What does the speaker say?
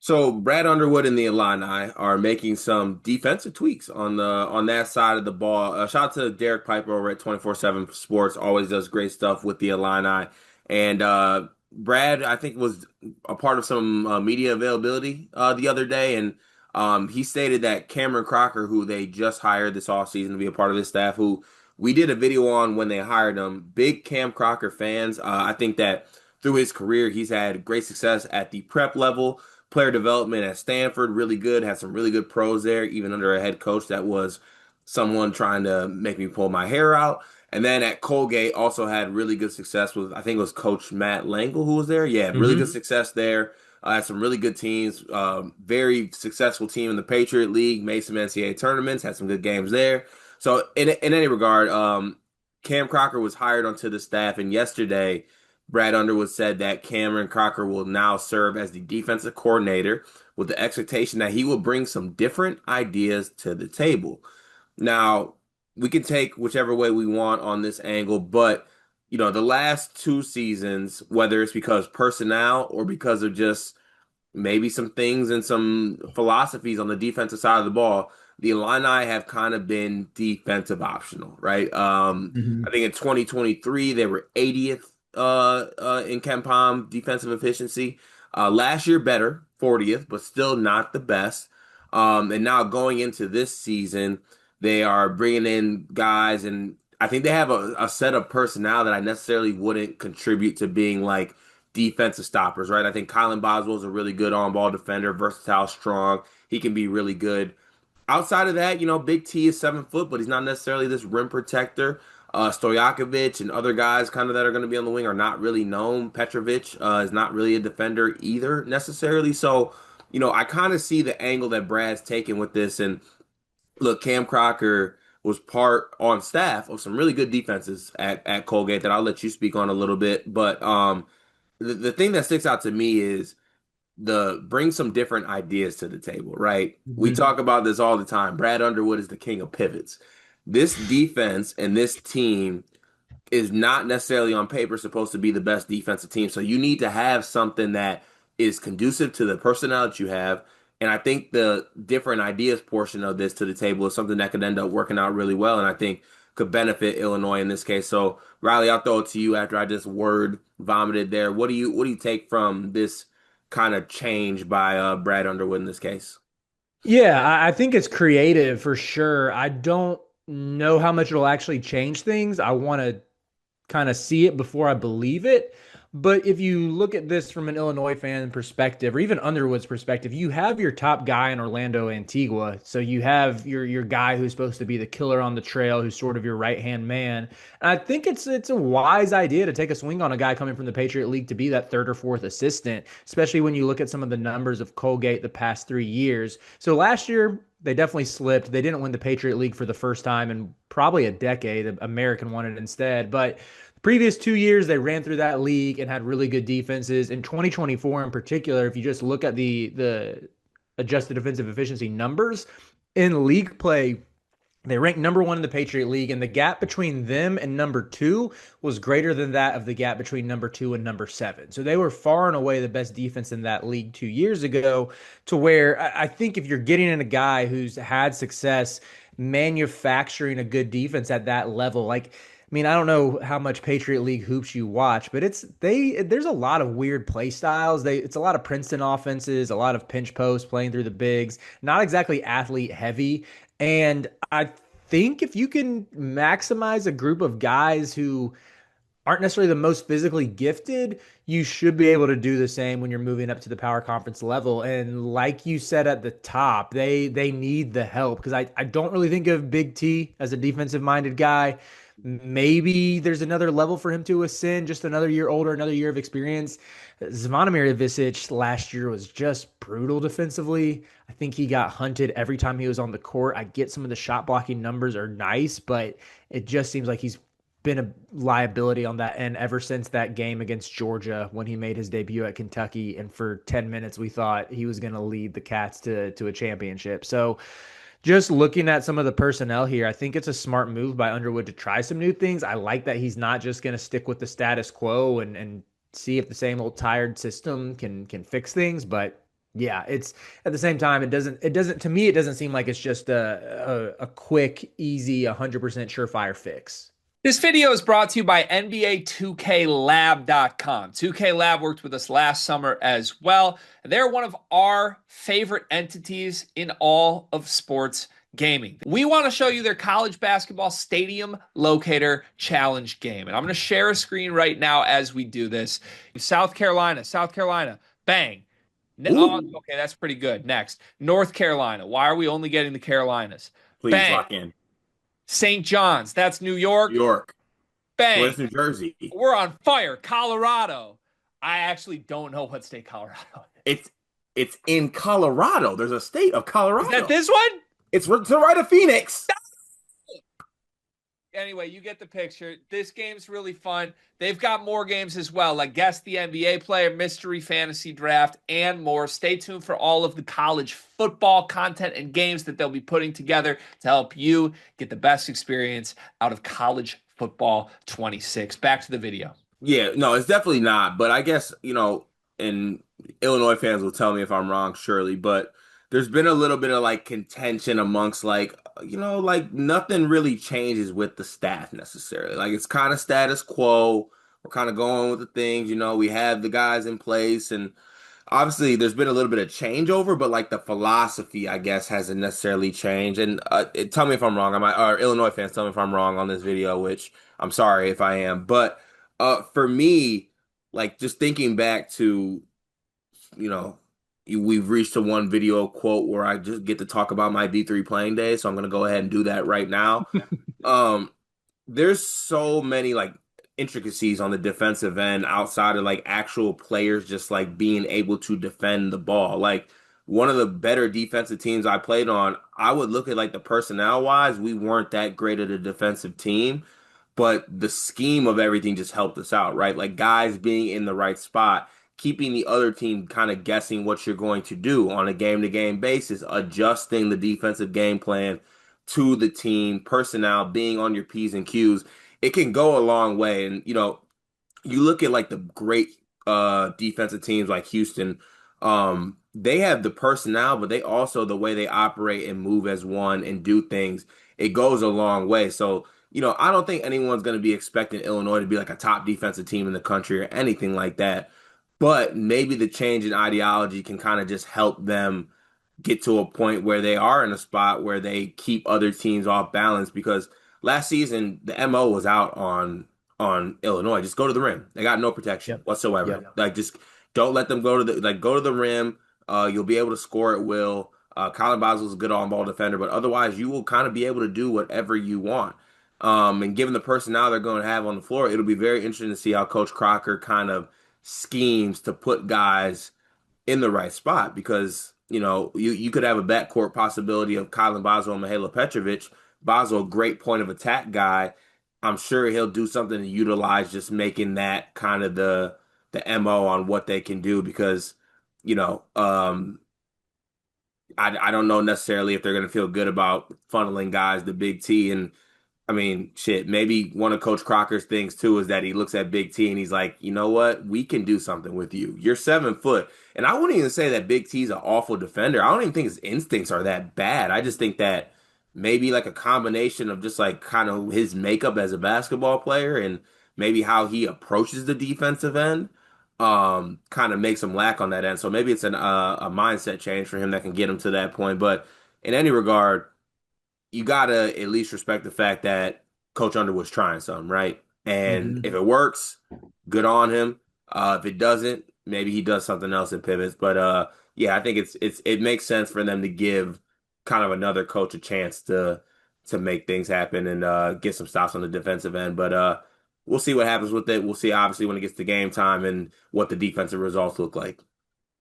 So Brad Underwood and the Illini are making some defensive tweaks on that side of the ball. Shout out to Derek Piper over at 24/7 Sports. Always does great stuff with the Illini. And Brad, I think, was a part of some media availability the other day, and he stated that Camryn Crocker, who they just hired this offseason to be a part of his staff, who we did a video on when they hired him. Big Cam Crocker fans. I think that through his career, he's had great success at the prep level. Player development at Stanford, really good. Had some really good pros there, even under a head coach that was someone trying to make me pull my hair out. And then at Colgate, also had really good success with, I think it was Coach Matt Langle who was there. Yeah, really good success there. Had some really good teams. Very successful team in the Patriot League. Made some NCAA tournaments. Had some good games there. So in any regard, Cam Crocker was hired onto the staff, and yesterday Brad Underwood said that Camryn Crocker will now serve as the defensive coordinator with the expectation that he will bring some different ideas to the table. Now, we can take whichever way we want on this angle, but the last two seasons, whether it's because personnel or because of just maybe some things and some philosophies on the defensive side of the ball, the Illini have kind of been defensive optional, right? I think in 2023 they were 80th in KenPom defensive efficiency. Last year better, 40th, but still not the best. And now going into this season, they are bringing in guys, and I think they have a set of personnel that I necessarily wouldn't contribute to being like defensive stoppers, right? I think Kylan Boswell is a really good on-ball defender, versatile, strong. He can be really good. Outside of that, Big T is 7 foot, but he's not necessarily this rim protector. Stojakovic and other guys kind of that are going to be on the wing are not really known. Petrovic is not really a defender either necessarily. So, I kind of see the angle that Brad's taking with this. And look, Cam Crocker was part on staff of some really good defenses at Colgate that I'll let you speak on a little bit. But the thing that sticks out to me is the bring some different ideas to the table, right? We Mhm. talk about this all the time. Brad Underwood is the king of pivots. This defense and this team is not necessarily on paper supposed to be the best defensive team. So you need to have something that is conducive to the personnel that you have. And I think the different ideas portion of this to the table is something that could end up working out really well. And I think could benefit Illinois in this case. So Riley, I'll throw it to you after I just word vomited there. What do you take from this kind of change by Brad Underwood in this case? Yeah, I think it's creative for sure. I don't know how much it'll actually change things. I want to kind of see it before I believe it. But if you look at this from an Illinois fan perspective, or even Underwood's perspective, you have your top guy in Orlando Antigua. So you have your guy who's supposed to be the killer on the trail, who's sort of your right hand man. And I think it's a wise idea to take a swing on a guy coming from the Patriot League to be that third or fourth assistant, especially when you look at some of the numbers of Colgate the past 3 years. So last year they definitely slipped. They didn't win the Patriot League for the first time in probably a decade. American won it instead, but previous 2 years, they ran through that league and had really good defenses. In 2024, in particular, if you just look at the adjusted defensive efficiency numbers in league play, they ranked number one in the Patriot League, and the gap between them and number two was greater than that of the gap between number two and number seven. So they were far and away the best defense in that league 2 years ago. To where I think if you're getting in a guy who's had success manufacturing a good defense at that level, like I mean, I don't know how much Patriot League hoops you watch, but there's a lot of weird play styles. It's a lot of Princeton offenses, a lot of pinch posts playing through the bigs, not exactly athlete heavy. And I think if you can maximize a group of guys who aren't necessarily the most physically gifted, you should be able to do the same when you're moving up to the power conference level. And like you said at the top, they need the help because I don't really think of Big T as a defensive minded guy. Maybe there's another level for him to ascend, just another year older, another year of experience. Zvonimir Ivisic last year was just brutal defensively. I think he got hunted every time he was on the court. I get some of the shot blocking numbers are nice, but it just seems like he's been a liability on that end ever since that game against Georgia when he made his debut at Kentucky. And for 10 minutes, we thought he was going to lead the Cats to a championship. So just looking at some of the personnel here, I think it's a smart move by Underwood to try some new things. I like that he's not just going to stick with the status quo and see if the same old tired system can fix things, but Yeah, it's at the same time, it doesn't to me, it doesn't seem like it's just a quick, easy, 100% surefire fix. This video is brought to you by NBA2K Lab.com. 2K Lab worked with us last summer as well. They're one of our favorite entities in all of sports gaming. We want to show you their college basketball stadium locator challenge game. And I'm going to share a screen right now as we do this. South Carolina, bang. Oh, Ooh, okay, that's pretty good. Next, North Carolina. Why are we only getting the Carolinas? please Bang. lock in. St. John's. That's New New York. York. Bang. Where's New Jersey? We're on fire. Colorado. I actually don't know what state Colorado is. It's in Colorado. There's a state of Is that Colorado. this one? It's to the right of Phoenix. Anyway, you get the picture. This game's really fun. They've got more games as well, like Guess the NBA Player, Mystery Fantasy Draft, and more. Stay tuned for all of the college football content and games that they'll be putting together to help you get the best experience out of college football 26. Back to the video. Yeah, no, it's definitely not. But I guess, and Illinois fans will tell me if I'm wrong, surely, but there's been a little bit of like contention amongst like nothing really changes with the staff necessarily. Like it's kind of status quo. We're kind of going with the things, we have the guys in place and obviously there's been a little bit of changeover, but like the philosophy, I guess, hasn't necessarily changed. And tell me if I'm wrong. Or Illinois fans, tell me if I'm wrong on this video, which I'm sorry if I am. But for me, like just thinking back to, you know, we've reached to one video quote where I just get to talk about my D3 playing day. So I'm gonna go ahead and do that right now. Um, there's so many like intricacies on the defensive end outside of like actual players just like being able to defend the ball. Like one of the better defensive teams I played on, I would look at like the personnel wise, we weren't that great at a defensive team, but the scheme of everything just helped us out, right? Like guys being in the right spot, keeping the other team kind of guessing what you're going to do on a game to game basis, adjusting the defensive game plan to the team, personnel, being on your P's and Q's. It can go a long way. And, you look at like the great defensive teams like Houston, they have the personnel, but they also the way they operate and move as one and do things, it goes a long way. So, I don't think anyone's going to be expecting Illinois to be like a top defensive team in the country or anything like that. But maybe the change in ideology can kind of just help them get to a point where they are in a spot where they keep other teams off balance because last season the MO was out on Illinois. Just go to the rim. They got no protection Yep. whatsoever. Yep. Like just don't let them go to the rim. You'll be able to score at will. Colin Boswell's a good on-ball defender, but otherwise you will kind of be able to do whatever you want. And given the personnel they're going to have on the floor, it'll be very interesting to see how Coach Crocker kind of schemes to put guys in the right spot because you could have a backcourt possibility of Colin Boswell and Mihailo Petrovic. Boswell, great point of attack guy. I'm sure he'll do something to utilize just making that kind of the MO on what they can do because you know I don't know necessarily if they're going to feel good about funneling guys to Big T. And I mean, shit, maybe one of Coach Crocker's things too is that he looks at Big T and he's like, you know what? We can do something with you. You're 7 foot. And I wouldn't even say that Big T's an awful defender. I don't even think his instincts are that bad. I just think that maybe like a combination of just like kind of his makeup as a basketball player and maybe how he approaches the defensive end kind of makes him lack on that end. So maybe it's a mindset change for him that can get him to that point. But in any regard, you gotta at least respect the fact that Coach Underwood's trying something, right? And Hmm. if it works, good on him. If it doesn't, maybe he does something else and pivots. But yeah, I think it makes sense for them to give kind of another coach a chance to make things happen and get some stops on the defensive end. But we'll see what happens with it. We'll see obviously when it gets to game time and what the defensive results look like.